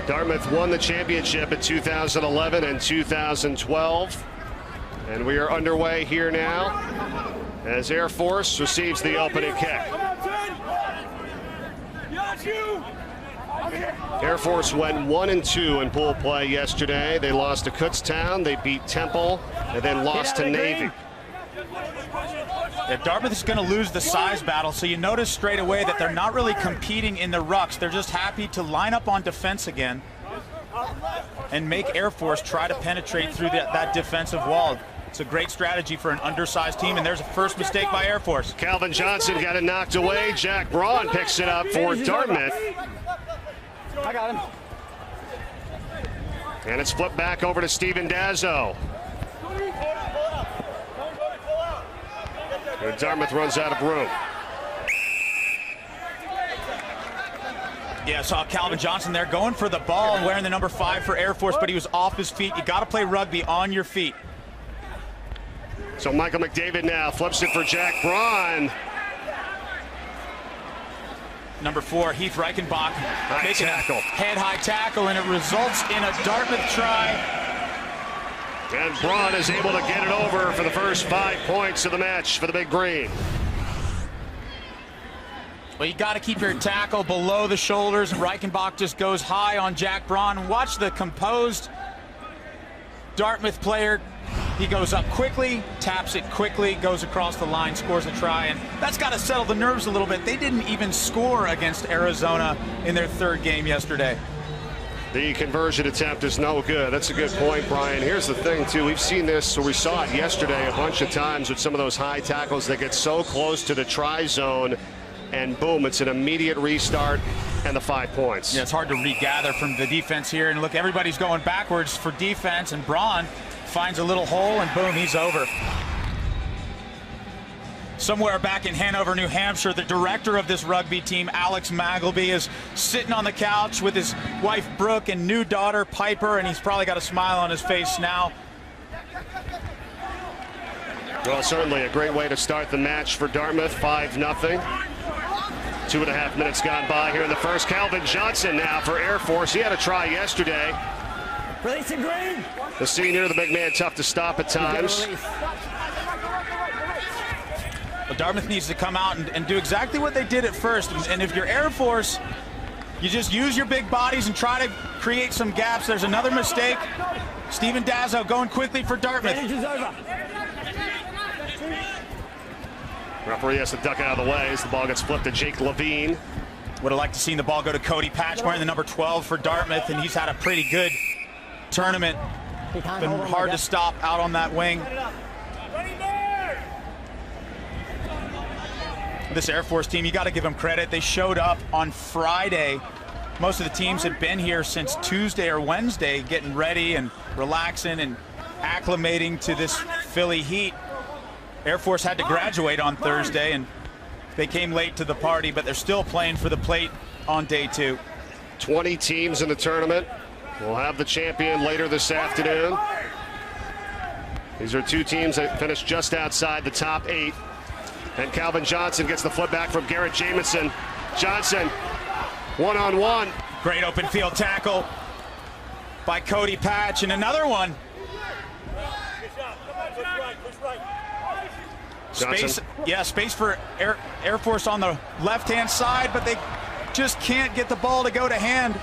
Dartmouth won the championship in 2011 and 2012. And we are underway here now as Air Force receives the opening kick. Air Force went 1-2 in pool play yesterday. They lost to Kutztown, they beat Temple, and then lost to Navy. Yeah, Dartmouth is going to lose the size battle, so you notice straight away that they're not really competing in the rucks. They're just happy to line up on defense again and make Air Force try to penetrate through that defensive wall. It's a great strategy for an undersized team, and there's a first mistake by Air Force. Calvin Johnson got it knocked away. Jack Braun picks it up for Dartmouth. I got him. And it's flipped back over to Steven Dazzo. And Dartmouth runs out of room. Yeah, saw Calvin Johnson there going for the ball and wearing the number 5 for Air Force, but he was off his feet. You got to play rugby on your feet. So Michael McDavid now flips it for Jack Braun. Number 4, Heath Reichenbach, making a head-high tackle, and it results in a Dartmouth try. And Braun is able to get it over for the first 5 points of the match for the Big Green. Well, you got to keep your tackle below the shoulders, and Reichenbach just goes high on Jack Braun. Watch the composed Dartmouth player. He goes up quickly, taps it quickly, goes across the line, scores a try, and that's got to settle the nerves a little bit. They didn't even score against Arizona in their 3rd game yesterday. The conversion attempt is no good. That's a good point, Brian. Here's the thing, too. We've seen this, or we saw it yesterday a bunch of times with some of those high tackles that get so close to the try zone, and boom, it's an immediate restart and the 5 points. Yeah, it's hard to regather from the defense here. And look, everybody's going backwards for defense, and Braun finds a little hole, and boom, he's over. Somewhere back in Hanover, New Hampshire, the director of this rugby team, Alex Magleby, is sitting on the couch with his wife, Brooke, and new daughter, Piper, and he's probably got a smile on his face now. Well, certainly a great way to start the match for Dartmouth, 5-0. 2.5 minutes gone by here in the first. Calvin Johnson now for Air Force. He had a try yesterday. Release it, Green. The senior, the big man, tough to stop at times. Well, Dartmouth needs to come out and do exactly what they did at first. And if you're Air Force, you just use your big bodies and try to create some gaps. There's another mistake. Steven Dazzo going quickly for Dartmouth. Referee has to duck out of the way as the ball gets flipped to Jake Levine. Would have liked to see the ball go to Cody Patch, wearing the number 12 for Dartmouth, and he's had a pretty good tournament. Been hard to stop out on that wing. This Air Force team, you got to give them credit. They showed up on Friday. Most of the teams had been here since Tuesday or Wednesday, getting ready and relaxing and acclimating to this Philly heat. Air Force had to graduate on Thursday, and they came late to the party, but they're still playing for the plate on day 2. 20 teams in the tournament. We'll have the champion later this afternoon. These are 2 teams that finished just outside the top 8. And Calvin Johnson gets the flip back from Garrett Jamison. Johnson, one-on-one. Great open field tackle by Cody Patch, and another one. Space, yeah, space for Air Force on the left-hand side, but they just can't get the ball to go to hand.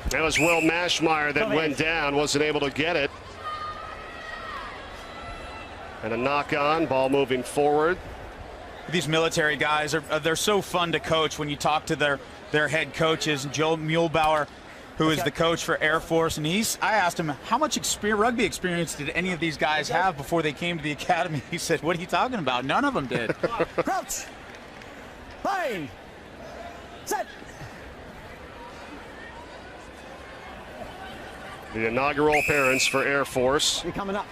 That was Will Mashmeyer that went down, wasn't able to get it. And a knock-on, ball moving forward. These military guys, they're so fun to coach when you talk to their head coaches. Joe Muehlbauer, who is the coach for Air Force, and I asked him, how much rugby experience did any of these guys have before they came to the academy? He said, what are you talking about? None of them did. Crouch. Play. Set. The inaugural appearance for Air Force. You're coming up.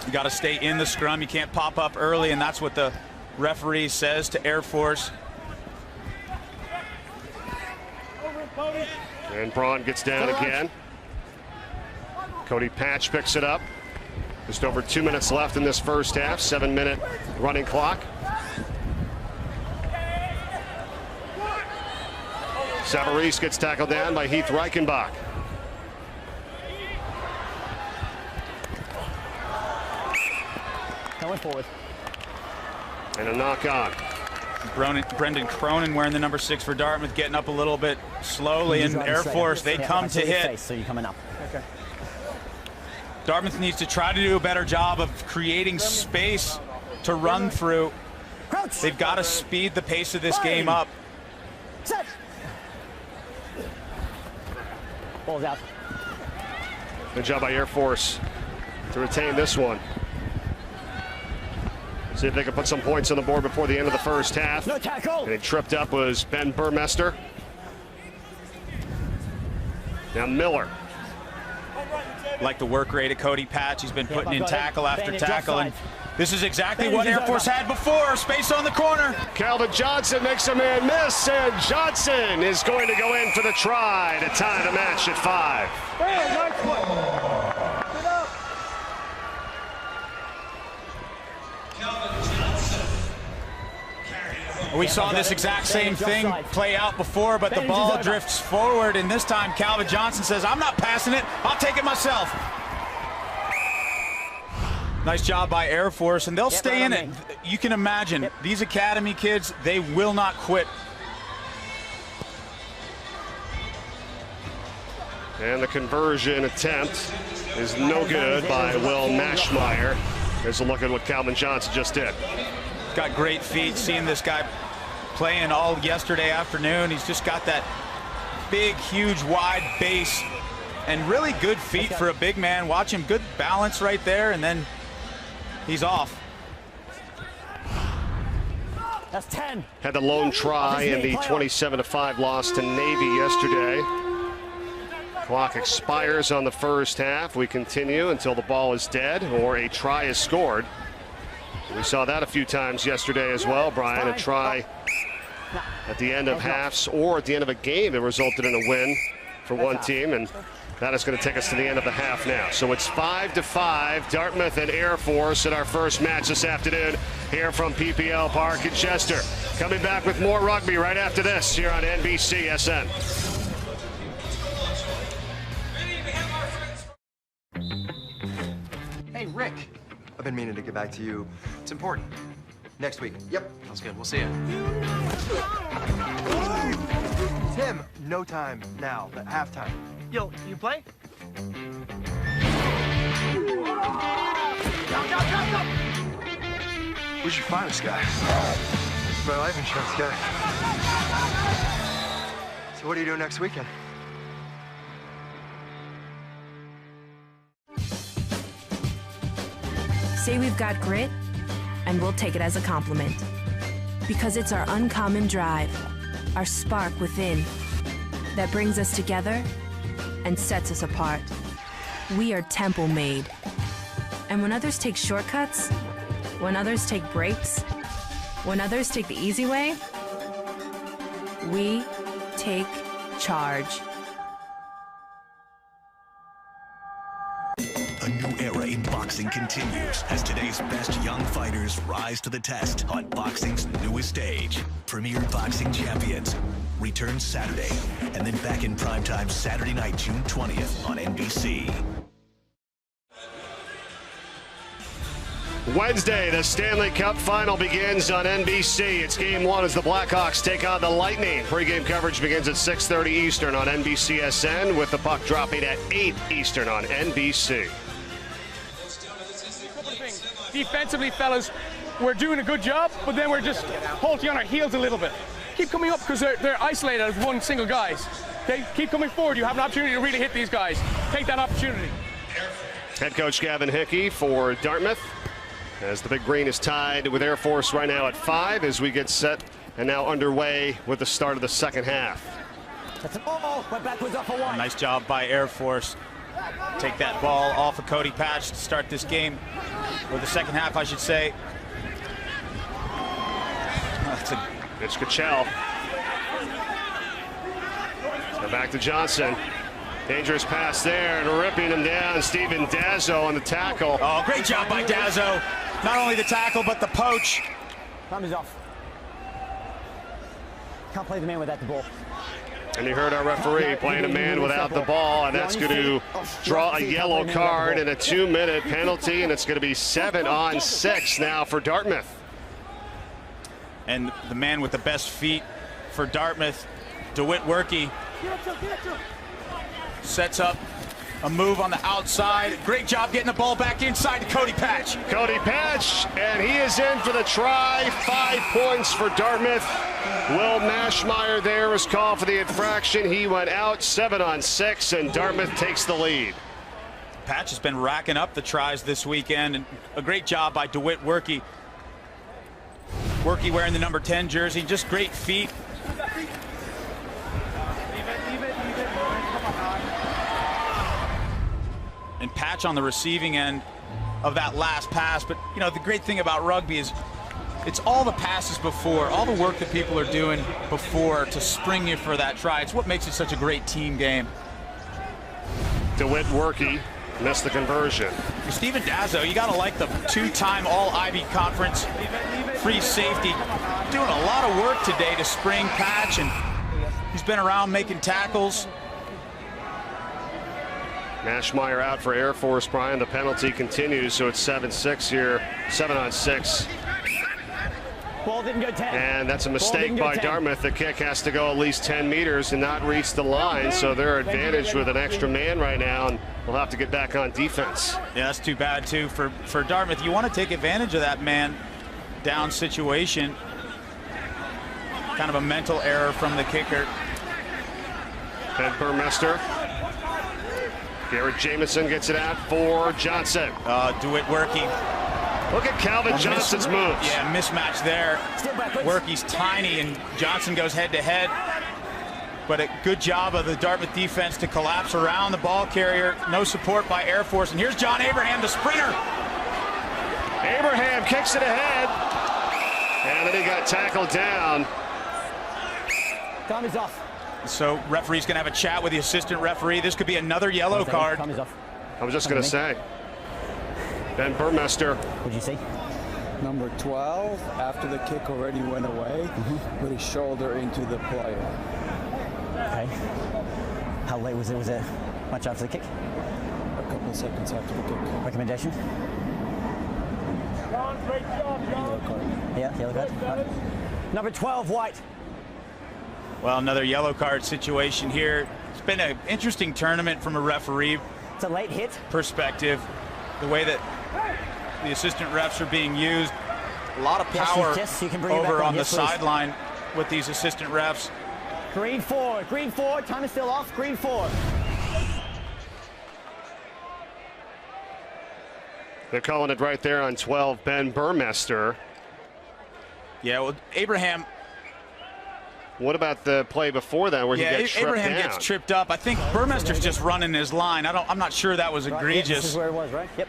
You got to stay in the scrum. You can't pop up early, and that's what the referee says to Air Force. And Braun gets down again. Cody Patch picks it up. Just over 2 minutes left in this first half. 7-minute running clock. Savarese gets tackled down by Heath Reichenbach. Going forward. And a knock on. Brendan Cronin wearing the number 6 for Dartmouth, getting up a little bit slowly, and Air Force, they come to hit. So you're coming up. Okay. Dartmouth needs to try to do a better job of creating space to run through. Crouch. They've got to speed the pace of this game up. Set. Ball's out. Good job by Air Force to retain this one. See if they can put some points on the board before the end of the first half. No tackle. And he tripped up was Ben Burmester. Now Miller. Like the work rate of Cody Patch. He's been putting in tackle after Bandage tackle. And offside. this is exactly Bandage what Air is Force over. had before. Space on the corner. Calvin Johnson makes a man miss, and Johnson is going to go in for the try to tie the match at 5. We saw this exact same thing play out before, but the ball drifts forward, and this time Calvin Johnson says, I'm not passing it, I'll take it myself. Nice job by Air Force, and they'll stay in it. You can imagine, these academy kids, they will not quit. And the conversion attempt is no good by Will Mashmeyer. Here's a look at what Calvin Johnson just did. Got great feet, seeing this guy playing all yesterday afternoon. He's just got that big, huge, wide base and really good feet for a big man. Watch him, good balance right there, and then he's off. That's 10. Had the lone try in the 27-5 loss to Navy yesterday. Clock expires on the first half. We continue until the ball is dead or a try is scored. We saw that a few times yesterday as well, Brian. A try at the end of halves or at the end of a game that resulted in a win for one team, and that is going to take us to the end of the half now. So it's 5-5, Dartmouth and Air Force in our first match this afternoon here from PPL Park in Chester. Coming back with more rugby right after this here on NBCSN. Hey, Rick. I've been meaning to get back to you. It's important. Next week. Yep. Sounds good. We'll see you. Tim, no time now, but halftime. Yo, you play? Where'd you find this guy? My life insurance guy. So what are you doing next weekend? Say we've got grit, and we'll take it as a compliment. Because it's our uncommon drive, our spark within, that brings us together and sets us apart. We are temple made. And when others take shortcuts, when others take breaks, when others take the easy way, we take charge. A new era in boxing continues as today's best young fighters rise to the test on boxing's newest stage. Premier Boxing Champions returns Saturday and then back in primetime Saturday night, June 20th on NBC. Wednesday, the Stanley Cup Final begins on NBC. It's game one as the Blackhawks take on the Lightning. Pre-game coverage begins at 6:30 Eastern on NBCSN, with the puck dropping at 8 Eastern on NBC. Defensively, fellas, we're doing a good job, but then we're just halting on our heels a little bit. Keep coming up because they're isolated as one single guys. Okay, keep coming forward. You have an opportunity to really hit these guys. Take that opportunity. Head coach Gavin Hickey for Dartmouth, as the Big Green is tied with Air Force right now at 5 as we get set and now underway with the start of the second half. Went backwards off a one. Nice job by Air Force. Take that ball off of Cody Patch to start this game, or the second half, I should say. It's Kachel. So back to Johnson. Dangerous pass there, and ripping him down. Steven Dazzo on the tackle. Oh, great job by Dazzo. Not only the tackle, but the poach. Time is off. Can't play the man without the ball. And you heard our referee playing a man without the ball, and that's going to draw a yellow card and a 2-minute penalty, and it's going to be 7-on-6 now for Dartmouth. And the man with the best feet for Dartmouth, DeWitt Werke, sets up a move on the outside. Great job getting the ball back inside to Cody Patch. Cody Patch, and he is in for the try. 5 points for Dartmouth. Will Mashmeyer there was called for the infraction. He went out. 7-on-6, and Dartmouth takes the lead. Patch has been racking up the tries this weekend, and a great job by DeWitt Werke. Werke wearing the number 10 jersey, just great feet. And Patch on the receiving end of that last pass. But, you know, the great thing about rugby is it's all the passes before, all the work that people are doing before to spring you for that try. It's what makes it such a great team game. DeWitt Werke missed the conversion. Stephen Dazzo, you got to like the 2-time All-Ivy Conference free safety. Doing a lot of work today to spring Patch, and he's been around making tackles. Mashmeyer out for Air Force, Brian. The penalty continues, so it's 7-6 here. 7-on-6. Ball didn't go 10. And that's a mistake by Dartmouth. The kick has to go at least 10 meters and not reach the line, so they're advantaged with an extra man right now, and we'll have to get back on defense. Yeah, that's too bad, too, for Dartmouth. You want to take advantage of that man down situation. Kind of a mental error from the kicker. Ben Burmester. Garrett Jamison gets it out for Johnson. DeWitt Werke. Look at Calvin Johnson's moves. Yeah, mismatch there. Werke's tiny, and Johnson goes head-to-head. But a good job of the Dartmouth defense to collapse around the ball carrier. No support by Air Force. And here's John Abraham, the sprinter. Abraham kicks it ahead. And then he got tackled down. Time is off. So referee's going to have a chat with the assistant referee. This could be another yellow card. Time is off. I was just going to say. Ben Burmester. What did you see? Number 12, after the kick already went away, put his shoulder into the player. Okay. How late was it? Was it much after the kick? A couple of seconds after the kick. Recommendation? Yellow card. Yeah, yellow card. Right. Number 12, white. Well, another yellow card situation here. It's been an interesting tournament from a referee It's a late hit. perspective. The way that the assistant refs are being used. A lot of power you can bring it back over on the Yes, please. sideline with these assistant refs. Green 4. Green 4. Time is still off. Green 4. They're calling it right there on 12, Ben Burmester. Yeah, well, Abraham. What about the play before that where he gets tripped Abraham down? gets tripped up. I think Burmester's just running his line. I'm not sure that was Right, egregious. yeah, this is where it was, right? Yep.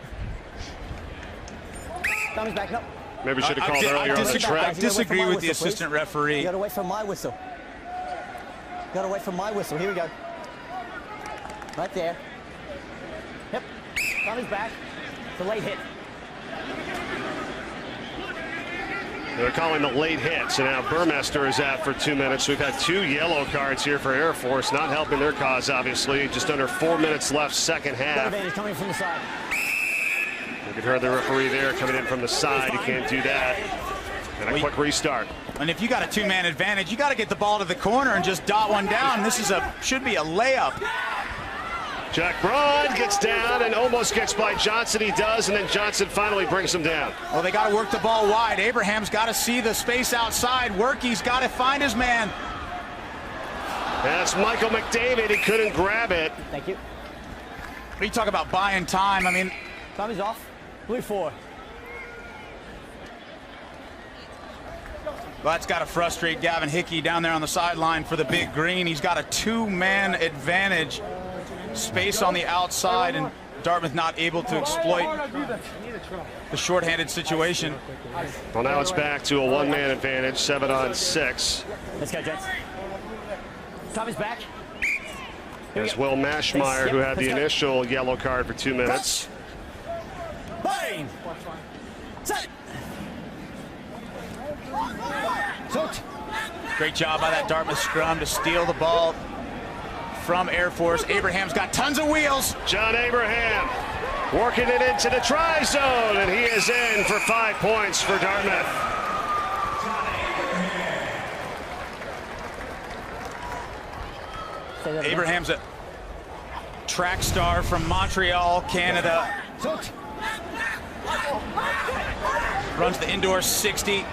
Time is back up. Maybe should have called earlier on the I track. disagree with the assistant referee. You gotta wait for my whistle. Gotta wait for my whistle. Here we go. Right there. Yep. Time is back. It's a late hit. They're calling the late hit, so now Burmester is out for 2 minutes. We've had 2 yellow cards here for Air Force, not helping their cause, obviously. Just under 4 minutes left, second half. Advantage coming from the side. You could hear the referee there coming in from the side. You can't do that. And a quick restart. And if you got a 2-man advantage, you got to get the ball to the corner and just dot one down. This is should be a layup. Jack Braun gets down and almost gets by Johnson. He does, and then Johnson finally brings him down. Well, they got to work the ball wide. Abraham's got to see the space outside. Werke's got to find his man. That's Michael McDavid. He couldn't grab it. Thank you. What do you talk about buying time? I mean, Time is off. Blue 4. well, that's got to frustrate Gavin Hickey down there on the sideline for the big green. He's got a 2-man advantage. Space on the outside, and Dartmouth not able to exploit the shorthanded situation. Well, now it's back to a 1-man advantage, 7-on-6. Let's go, gents. Time is back. As Will Mashmeyer, who had the initial yellow card for 2 minutes. Bang! Set! Soaked. Great job by that Dartmouth scrum to steal the ball. from Air Force. Abraham's got tons of wheels. John Abraham working it into the try zone, and he is in for 5 points for Dartmouth. Abraham's a track star from Montreal, Canada. Runs the indoor 60,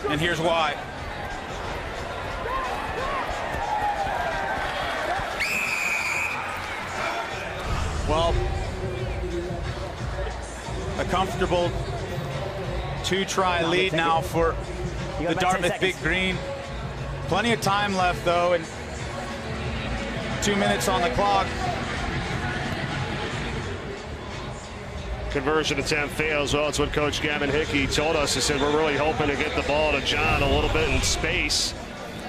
and here's why. Well, a comfortable 2-try lead now for the Dartmouth Big Green. Plenty of time left, though, and 2 minutes on the clock. Conversion attempt fails. Well, it's what Coach Gavin Hickey told us. He said, we're really hoping to get the ball to John a little bit in space.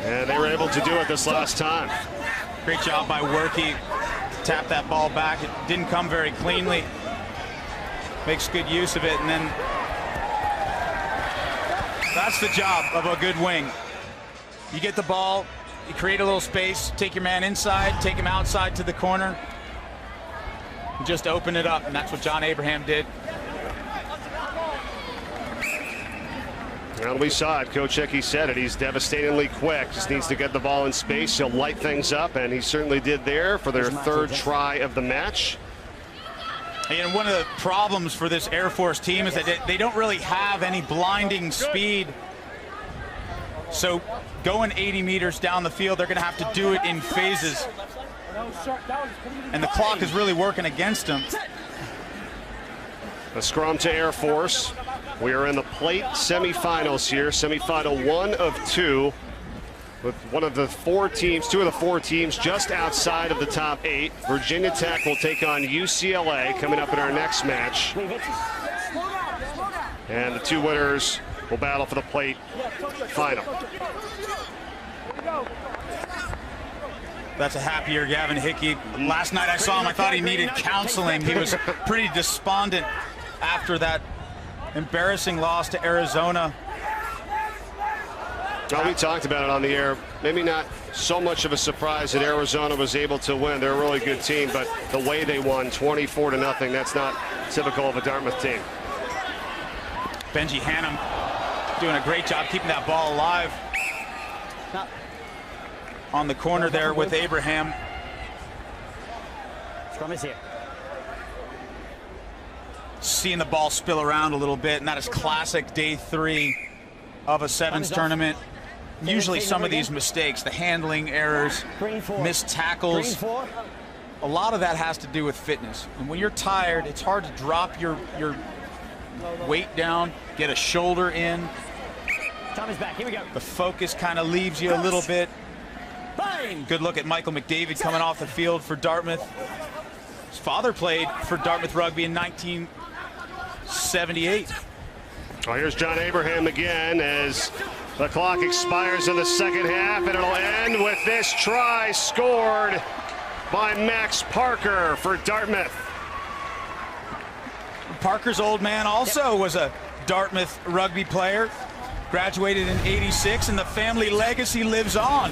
And they were able to do it this last time. Great job by Workey. Tap that ball back. It didn't come very cleanly. Makes good use of it. And then that's the job of a good wing. You get the ball, you create a little space, take your man inside, take him outside to the corner. Just open it up, and that's what John Abraham did. Well, we saw it. Coach Hickey said it. He's devastatingly quick. Just needs to get the ball in space. He'll light things up, and he certainly did there for their third try of the match. And one of the problems for this Air Force team is that they don't really have any blinding speed. So going 80 meters down the field, they're going to have to do it in phases. And the clock is really working against them. A scrum to Air Force. We are in the plate semifinals here. Semifinal 1 of 2. With one of the 4 teams, 2 of the 4 teams just outside of the top 8. Virginia Tech will take on UCLA coming up in our next match. And the 2 winners will battle for the plate final. That's a happier Gavin Hickey. Last night I saw him, I thought he needed counseling. He was pretty despondent after that embarrassing loss to Arizona. Well, we talked about it on the air. Maybe not so much of a surprise that Arizona was able to win. They're a really good team, but the way they won 24-0, that's not typical of a Dartmouth team. Benji Hannum doing a great job keeping that ball alive. On the corner there with Abraham. Scrum is here. Seeing the ball spill around a little bit, and that is classic day 3 of a sevens tournament. Usually some of these mistakes, the handling errors, missed tackles, a lot of that has to do with fitness. And when you're tired, it's hard to drop your weight down, get a shoulder in. Time is back. Here we go. The focus kind of leaves you a little bit. Good look at Michael McDavid coming off the field for Dartmouth. His father played for Dartmouth Rugby in 1978. Well, here's John Abraham again as the clock expires in the second half, and it'll end with this try scored by Max Parker for Dartmouth. Parker's old man also was a Dartmouth rugby player. Graduated in '86, and the family legacy lives on.